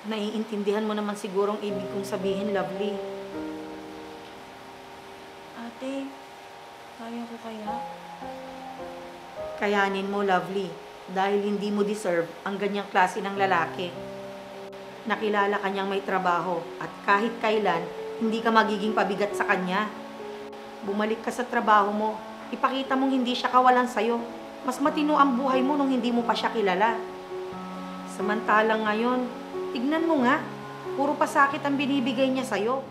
Naiintindihan mo naman sigurong ibig kong sabihin, Lovely. Ate, kaya ko kaya? Kayanin mo, Lovely, dahil hindi mo deserve ang ganyang klase ng lalaki. Nakilala ka niyang may trabaho at kahit kailan, hindi ka magiging pabigat sa kanya. Bumalik ka sa trabaho mo, ipakita mong hindi siya kawalan sa'yo. Mas matino ang buhay mo nung hindi mo pa siya kilala. Samantalang ngayon, tignan mo nga, puro pasakit ang binibigay niya sa'yo.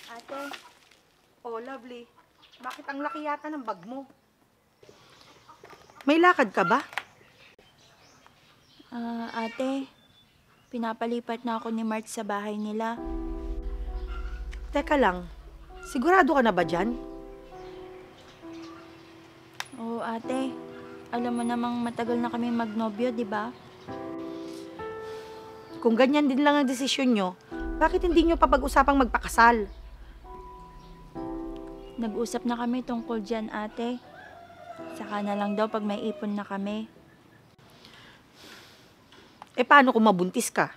Ate, Oh, Lovely, bakit ang laki yata ng bag mo? May lakad ka ba? ate, pinapalipat na ako ni Mart sa bahay nila. Teka lang, sigurado ka na ba dyan? Oo, ate. Alam mo namang matagal na kami magnobyo, di ba? Kung ganyan din lang ang desisyon nyo, bakit hindi nyo pa pag-usapang magpakasal? Nag-usap na kami tungkol dyan, ate. Saka na lang daw pag may ipon na kami. Eh paano kung mabuntis ka?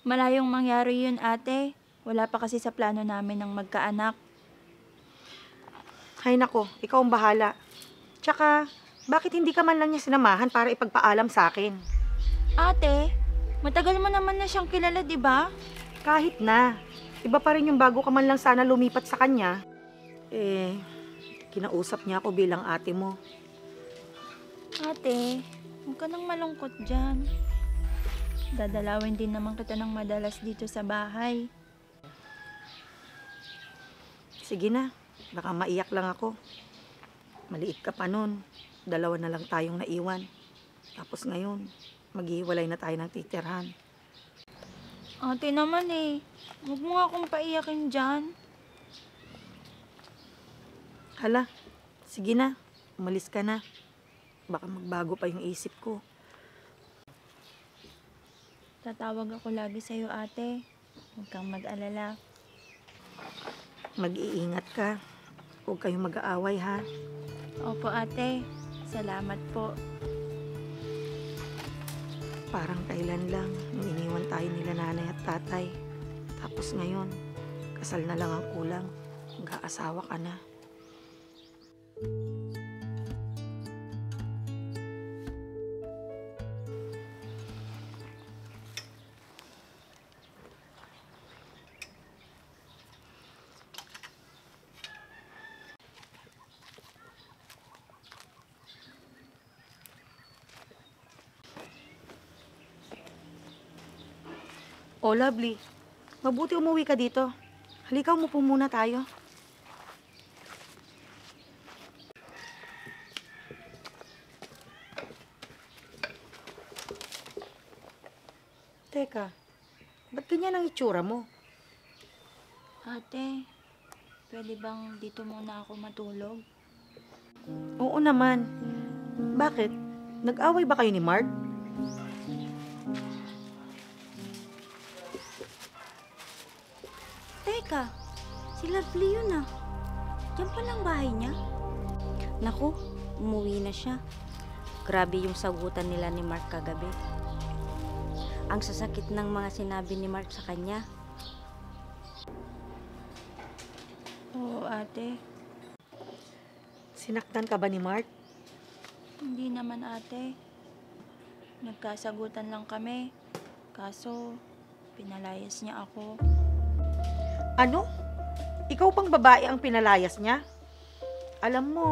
Malayong mangyari yun, ate. Wala pa kasi sa plano namin ng magkaanak. Hay nako, ikaw ang bahala. Tsaka, bakit hindi ka man lang niya sinamahan para ipagpaalam sa akin? Ate, matagal mo naman na siyang kilala, di ba? Kahit na, iba pa rin yung bago ka man lang sana lumipat sa kanya. Eh, kinausap niya ako bilang ate mo. Ate, huwag ka nang malungkot dyan. Dadalawin din naman kita ng madalas dito sa bahay. Sige na, baka maiyak lang ako. Maliit ka pa nun, 2 na lang tayong naiwan. Tapos ngayon, maghihiwalay na tayo ng titirhan. Ate naman eh, huwag mo nga akong paiyakin dyan. Hala, sige na, umalis ka na. Baka magbago pa yung isip ko. Tatawag ako lagi sa'yo, ate. Huwag kang mag-alala. Mag-iingat ka. Huwag kayong mag-aaway, ha? Opo, ate. Salamat po. Parang kailan lang nung iniwan tayo nila nanay at tatay. Tapos ngayon, kasal na lang ang kulang. Mag-aasawa ka na. Oh, Lovely. Mabuti umuwi ka dito. Halika, umupo muna tayo. Teka, ba't ganyan ang itsura mo? Ate, pwede bang dito muna ako matulog? Oo naman. Bakit? Nag-away ba kayo ni Mark? Teka, si Lovely yun ah. Diyan palang bahay niya. Naku, umuwi na siya. Grabe yung sagutan nila ni Mark kagabi. Ang sasakit ng mga sinabi ni Mark sa kanya. Oo, ate. Sinaktan ka ba ni Mark? Hindi naman, ate. Nagkasagutan lang kami. Kaso, pinalayas niya ako. Ano? Ikaw pang babae ang pinalayas niya? Alam mo,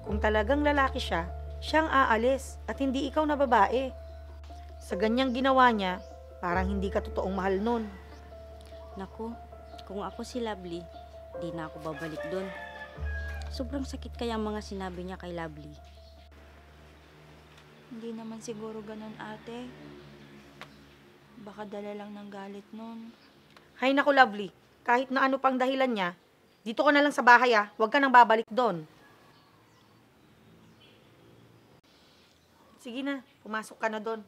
kung talagang lalaki siya, siyang aalis at hindi ikaw na babae. Sa ganyang ginawa niya, parang hindi ka totoong mahal nun. Naku, kung ako si Lovely, di na ako babalik doon. Sobrang sakit kaya ang mga sinabi niya kay Lovely. Hindi naman siguro ganun, ate. Baka dala lang ng galit nun. Hay naku, Lovely. Kahit na ano pang dahilan niya, dito ka na lang sa bahay ah. Huwag ka nang babalik doon. Sige na, pumasok ka na doon.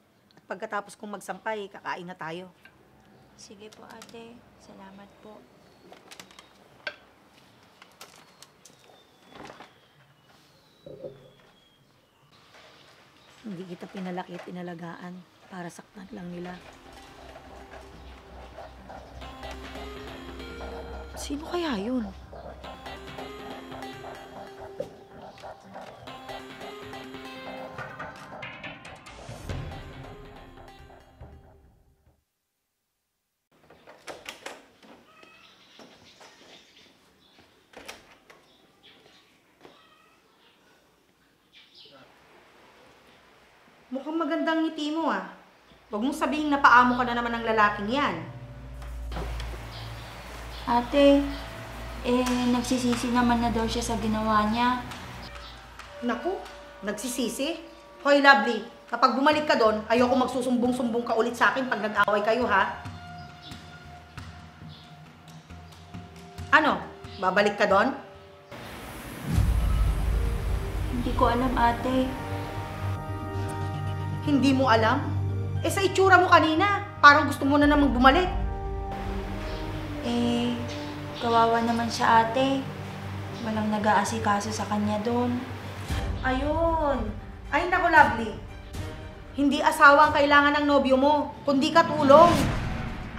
pagkatapos kong magsampay, kakain na tayo. Sige po ate, salamat po. Hindi kita pinalaki at inalagaan para saktan lang nila. Sino kaya yun? Mukhang magandang ngiti mo ah. Huwag mong sabihin na paamo ka na naman ng lalaking yan. Ate, nagsisisi naman na daw siya sa ginawa niya. Naku, nagsisisi? Hoy, Lovely, kapag bumalik ka doon, ayoko magsusumbong-sumbong ka ulit sa akin pag nag-away kayo, ha? Ano? Babalik ka doon? Hindi ko alam ate. Hindi mo alam? Eh, sa itsura mo kanina, parang gusto mo na namang bumalik. Kawawa naman siya ate. Walang nag-aasikaso sa kanya doon. Ayun. Ay, naku, Lovely. Hindi asawa ang kailangan ng nobyo mo, kundi katulong.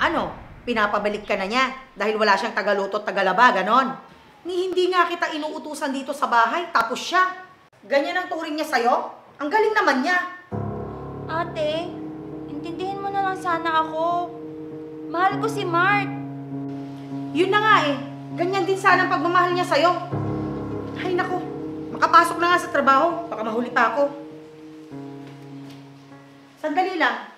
Ano? Pinapabalik ka na niya dahil wala siyang tagaluto at tagalaba, ganon. Ni hindi nga kita inuutusan dito sa bahay, tapos siya. Ganyan ang turing niya sa'yo? Ang galing naman niya. Ate, intindihin mo na lang sana ako. Mahal ko si Mark. Yun na nga eh. Ganyan din sana ang pagmamahal niya sa'yo. Ay, naku. Makapasok na nga sa trabaho. Baka mahuli pa ako. Sandali lang.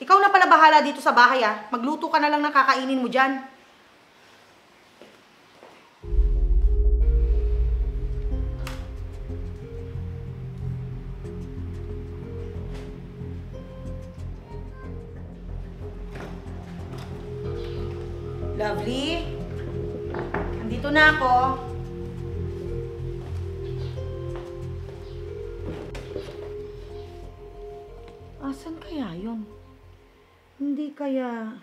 Ikaw na pala bahala dito sa bahay ah. Magluto ka na lang ng kakainin mo dyan. Lovely. Nandito na ako. Asan kaya yun? Hindi kaya...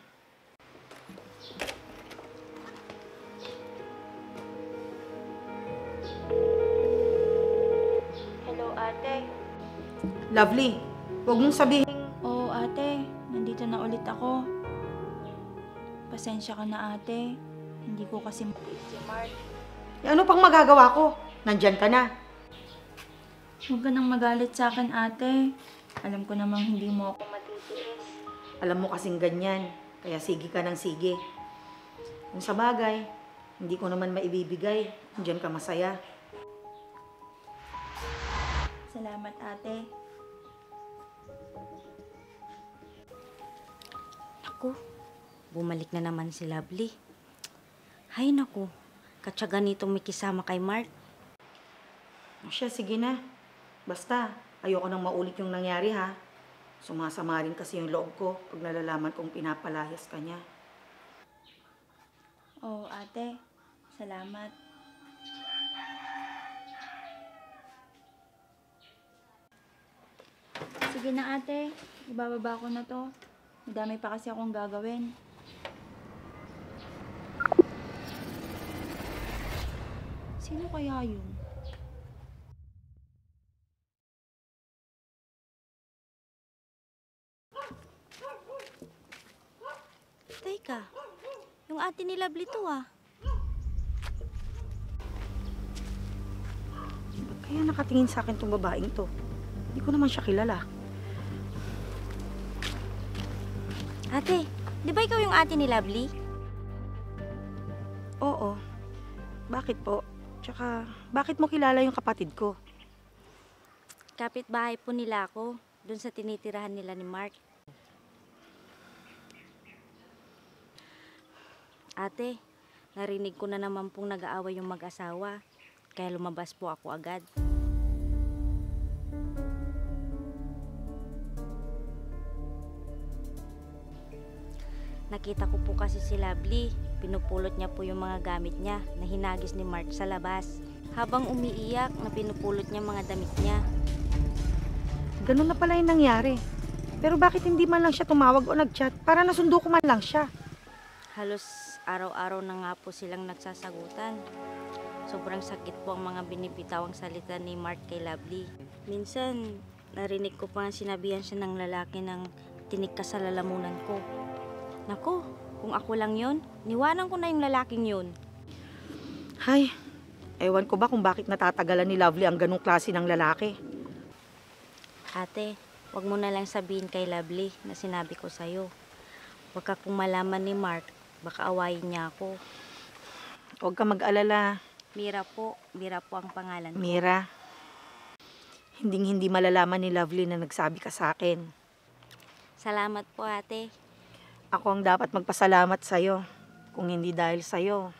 Hello ate. Lovely, huwag mong sabihin... Oo ate, nandito na ulit ako. Pasensya ka na ate. Hindi ko kasi si Mark. Eh, ano pang magagawa ko? Nandyan ka na. Huwag ka nang magalit sa akin ate. Alam ko namang hindi mo ako matitiis. Alam mo kasing ganyan, kaya sige ka ng sige. Kung sa bagay, hindi ko naman maibibigay. Diyan ka masaya. Salamat ate. Naku, bumalik na naman si Lovely. Hay naku, katsaga nitong may kisama kay Mark. O siya, sige na. Basta, ayoko nang maulit yung nangyari ha. Sumasama rin kasi yung loob ko pag nalalaman kong pinapalayas ka niya. Oo ate, salamat. Sige na ate, ibababa ko na to. Madami pa kasi akong gagawin. Sino kaya yun? Teka, yung ate ni Lovely to ah. Ba't kaya nakatingin sa akin tong babaeng to? Hindi ko naman siya kilala. Ate, di ba ikaw yung ate ni Lovely? Oo. Bakit po? Tsaka, bakit mo kilala yung kapatid ko? Kapitbahay po nila ako, dun sa tinitirahan nila ni Mark. Ate, narinig ko na naman pong nag-aaway yung mag-asawa, kaya lumabas po ako agad. Nakita ko po kasi si Lovely, pinupulot niya po yung mga gamit niya na hinagis ni Mark sa labas. Habang umiiyak, na pinupulot niya mga damit niya. Ganun na pala yung nangyari. Pero bakit hindi man lang siya tumawag o nag-chat para nasundo ko man lang siya? Halos araw-araw na nga po silang nagsasagutan. Sobrang sakit po ang mga binibitawang salita ni Mark kay Lovely. Minsan, narinig ko pa nga sinabihan siya ng lalaki ng tinik ka sa lalamunan ko. Naku, kung ako lang yon, niwanan ko na yung lalaking yun. Hay, ewan ko ba kung bakit natatagalan ni Lovely ang ganong klase ng lalaki. Ate, wag mo na lang sabihin kay Lovely na sinabi ko sa'yo. Baka kung malaman ni Mark, baka awayin niya ako. Huwag ka mag-alala, Mira po ang pangalan ko. Mira. Hindi malalaman ni Lovely na nagsabi ka sa akin. Salamat po, ate. Ako ang dapat magpasalamat sa'yo. Kung hindi dahil sa'yo,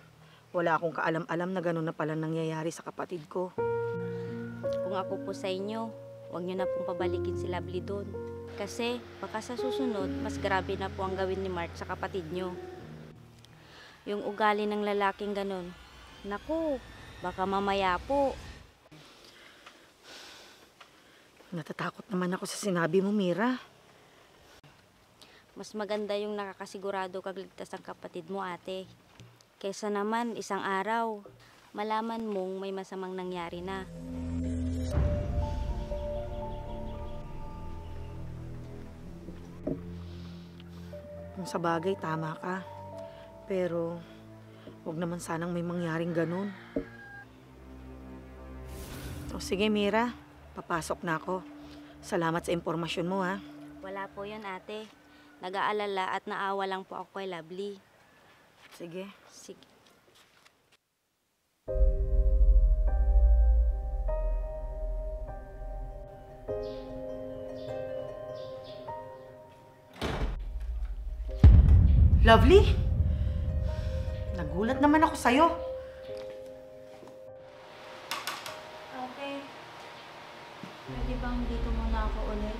wala akong kaalam-alam na gano'n na pala nangyayari sa kapatid ko. Kung ako po sa inyo, huwag niyo na pong pabalikin si Lovely doon. Kasi baka sa susunod, mas grabe na po ang gawin ni Mark sa kapatid niyo. Yung ugali ng lalaking ganun, naku, baka mamaya po. Natatakot naman ako sa sinabi mo, Mira. Mas maganda yung nakakasigurado kagligtas ang kapatid mo, ate. Kesa naman, isang araw, malaman mong may masamang nangyari na. Kung sa bagay, tama ka. Pero, huwag naman sanang may mangyaring ganun. O sige, Mira. Papasok na ako. Salamat sa impormasyon mo, ha. Wala po yun, ate. Nag-aalala at naawa lang po ako kay Lovely. Sige. Sige. Lovely? Nagulat naman ako sa'yo. Ate, pwede bang dito muna ako ulit?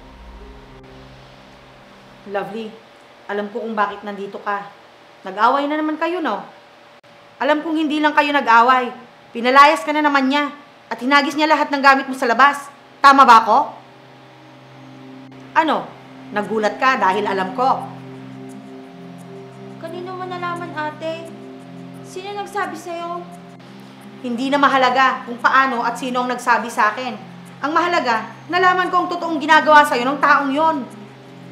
Lovely, alam ko kung bakit nandito ka. Nag-away na naman kayo, no? Alam kong hindi lang kayo nag-away. Pinalayas ka na naman niya. At hinagis niya lahat ng gamit mo sa labas. Tama ba ako? Ano? Nagulat ka dahil alam ko. Kanino mo nalaman, ate? Sino nagsabi sa'yo? Hindi na mahalaga kung paano at sino ang nagsabi sa akin. Ang mahalaga, nalaman ko ang totoong ginagawa sa'yo ng taong yon.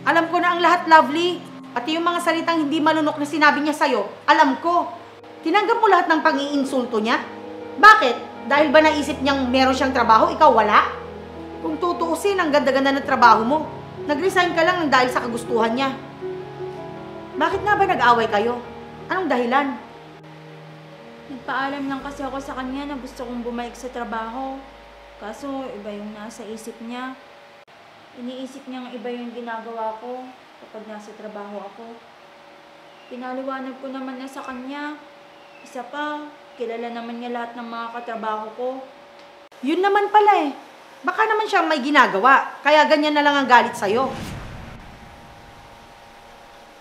Alam ko na ang lahat, Lovely. Pati yung mga salitang hindi malunok na sinabi niya sa'yo, alam ko. Tinanggap mo lahat ng pang-iinsulto niya? Bakit? Dahil ba naisip niyang meron siyang trabaho, ikaw wala? Kung tutuusin, ang ganda-ganda ng trabaho mo. Nag-resign ka lang ng dahil sa kagustuhan niya. Bakit nga ba nag-away kayo? Anong dahilan? Nagpaalam lang kasi ako sa kanya na gusto kong bumalik sa trabaho. Kaso, iba yung nasa isip niya. Iniisip niyang iba yung ginagawa ko kapag nasa trabaho ako. Pinaliwanag ko naman na sa kanya. Isa pa, kilala naman niya lahat ng mga katrabaho ko. Yun naman pala eh. Baka naman siyang may ginagawa, kaya ganyan na lang ang galit sa'yo.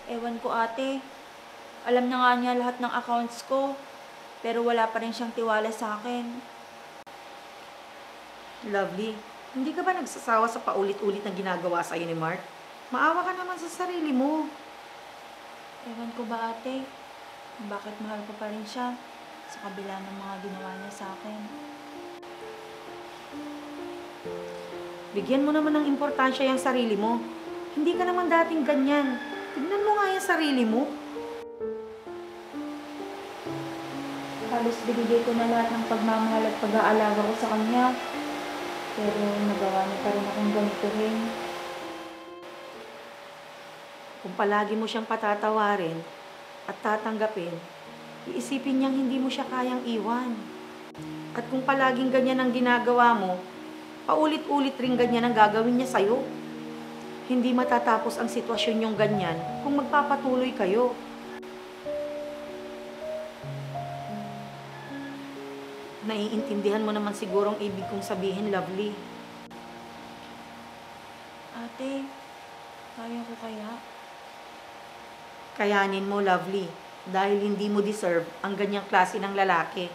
Ewan ko, ate. Alam na nga niya lahat ng accounts ko. Pero wala pa rin siyang tiwala sa akin. Lovely, hindi ka ba nagsasawa sa paulit-ulit na ginagawa sa'yo ni Mark? Maawa ka naman sa sarili mo. Ewan ko ba, ate? Bakit mahal ko pa rin siya sa kabila ng mga ginawa niya sa akin? Bigyan mo naman ng importansya yung sarili mo. Hindi ka naman dating ganyan. Tignan mo nga yung sarili mo. Halos binigay ko na lahat ng pagmamahal at pag-aalaga ko sa kanya. Pero nagawa niya pa rin akong ganituhin. Kung palagi mo siyang patatawarin at tatanggapin, iisipin niyang hindi mo siya kayang iwan. At kung palaging ganyan ang ginagawa mo, paulit-ulit rin ganyan ang gagawin niya sa'yo. Hindi matatapos ang sitwasyon niyong ganyan kung magpapatuloy kayo. Naiintindihan mo naman siguro ang ibig kong sabihin, Lovely. Ate, kaya ko kaya? Kayanin mo, Lovely, dahil hindi mo deserve ang ganyang klase ng lalaki.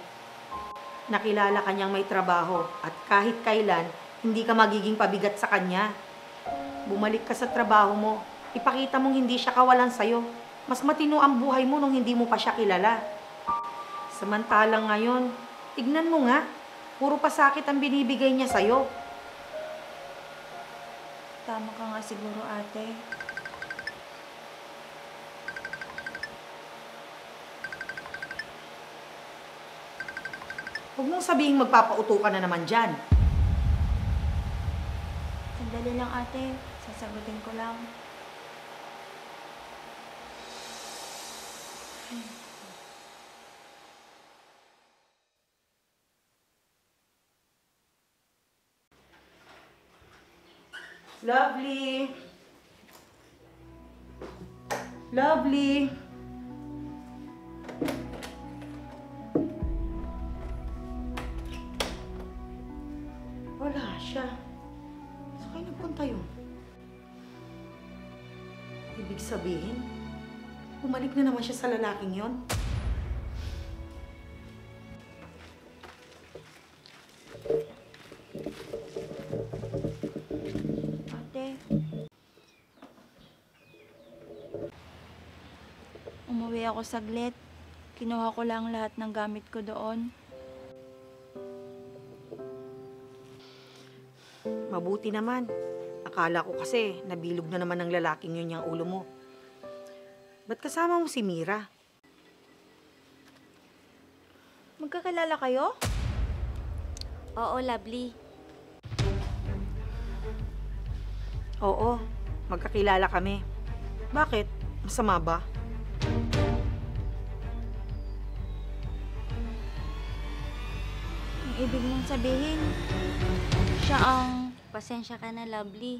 Nakilala ka niyang may trabaho at kahit kailan, hindi ka magiging pabigat sa kanya. Bumalik ka sa trabaho mo. Ipakita mong hindi siya kawalan sa'yo. Mas matino ang buhay mo nung hindi mo pa siya kilala. Samantalang ngayon, tignan mo nga. Puro pasakit ang binibigay niya sa'yo. Tama ka nga siguro, ate. Huwag mong sabihing magpapauto ka na naman dyan. Sandali lang, ate. Sasagutin ko lang. Lovely. Lovely. Wala siya. Saan kayo nagpunta yun? Ibig sabihin, bumalik na naman siya sa lalaking yon. Ate. Umuwi ako saglit. Kinuha ko lang lahat ng gamit ko doon. Mabuti naman. Akala ko kasi nabilog na naman ng lalaking yun yung ulo mo. Ba't kasama mo si Mira? Magkakilala kayo? Oo, Lovely. Oo, magkakilala kami. Bakit? Masama ba? Ang ibig mong sabihin, siya ang... Pasensya ka na, Lovely.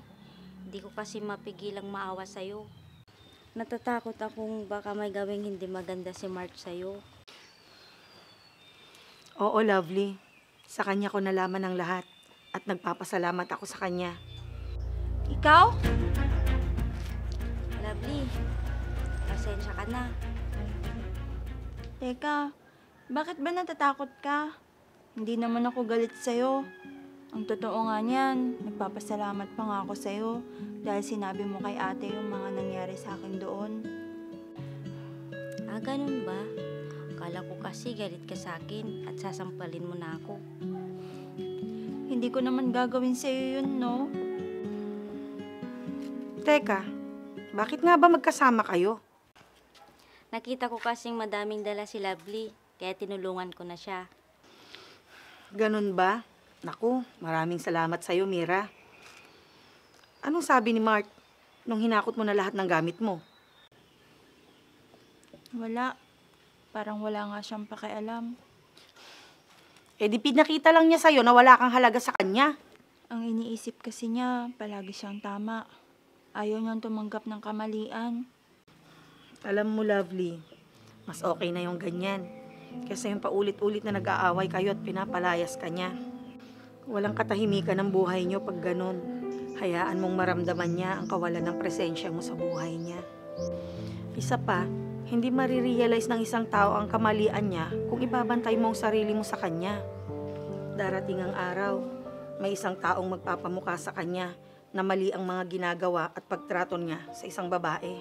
Hindi ko kasi mapigilang maawa sa'yo. Natatakot akong baka may gawing hindi maganda si Mark sa'yo. Oo, Lovely. Sa kanya ko nalaman ang lahat. At nagpapasalamat ako sa kanya. Ikaw? Lovely, pasensya ka na. Teka, bakit ba natatakot ka? Hindi naman ako galit sa'yo. Ang totoo nga niyan, nagpapasalamat pa nga ako sa'yo dahil sinabi mo kay ate yung mga nangyari sa akin doon. Ah, ganun ba? Akala ko kasi galit ka sa akin at sasampalin mo na ako. Hindi ko naman gagawin sa'yo yun, no? Teka, bakit nga ba magkasama kayo? Nakita ko kasing madaming dala si Lovely, kaya tinulungan ko na siya. Ganun ba? Naku, maraming salamat sa'yo, Mira. Anong sabi ni Mark nung hinakot mo na lahat ng gamit mo? Wala. Parang wala nga siyang pakialam. Eh di pinakita lang niya sa'yo na wala kang halaga sa kanya. Ang iniisip kasi niya, palagi siyang tama. Ayaw niyang tumanggap ng kamalian. Alam mo, Lovely, mas okay na yung ganyan. Kasi yung paulit-ulit na nag-aaway kayo at pinapalayas ka niya. Walang katahimikan ng buhay niyo pag ganun. Hayaan mong maramdaman niya ang kawalan ng presensya mo sa buhay niya. Isa pa, hindi marirealize ng isang tao ang kamalian niya kung ibabantay mo ang sarili mo sa kanya. Darating ang araw, may isang taong magpapamukha sa kanya na mali ang mga ginagawa at pagtrato niya sa isang babae.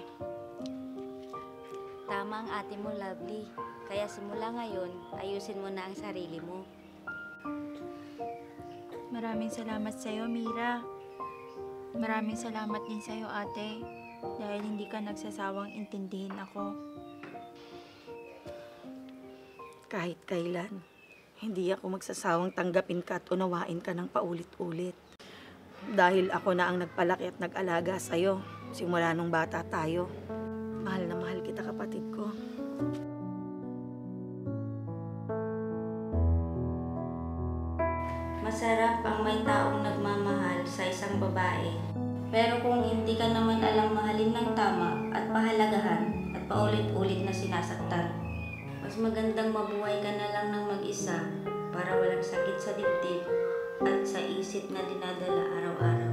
Tama ang ate mo, Lovely. Kaya simula ngayon, ayusin mo na ang sarili mo. Maraming salamat sa'yo, Mira. Maraming salamat din sa'yo, ate. Dahil hindi ka nagsasawang intindihin ako. Kahit kailan, hindi ako magsasawang tanggapin ka at unawain ka ng paulit-ulit. Dahil ako na ang nagpalaki at nag-alaga sa'yo simula nung bata tayo. Mahal na mahal kita, kapatid ko. Masarap ang may taong nagmamahal sa isang babae. Pero kung hindi ka naman alang mahalin ng tama at pahalagahan at paulit-ulit na sinasaktan, mas magandang mabuhay ka na lang ng mag-isa para walang sakit sa dibdib at sa isip na dinadala araw-araw.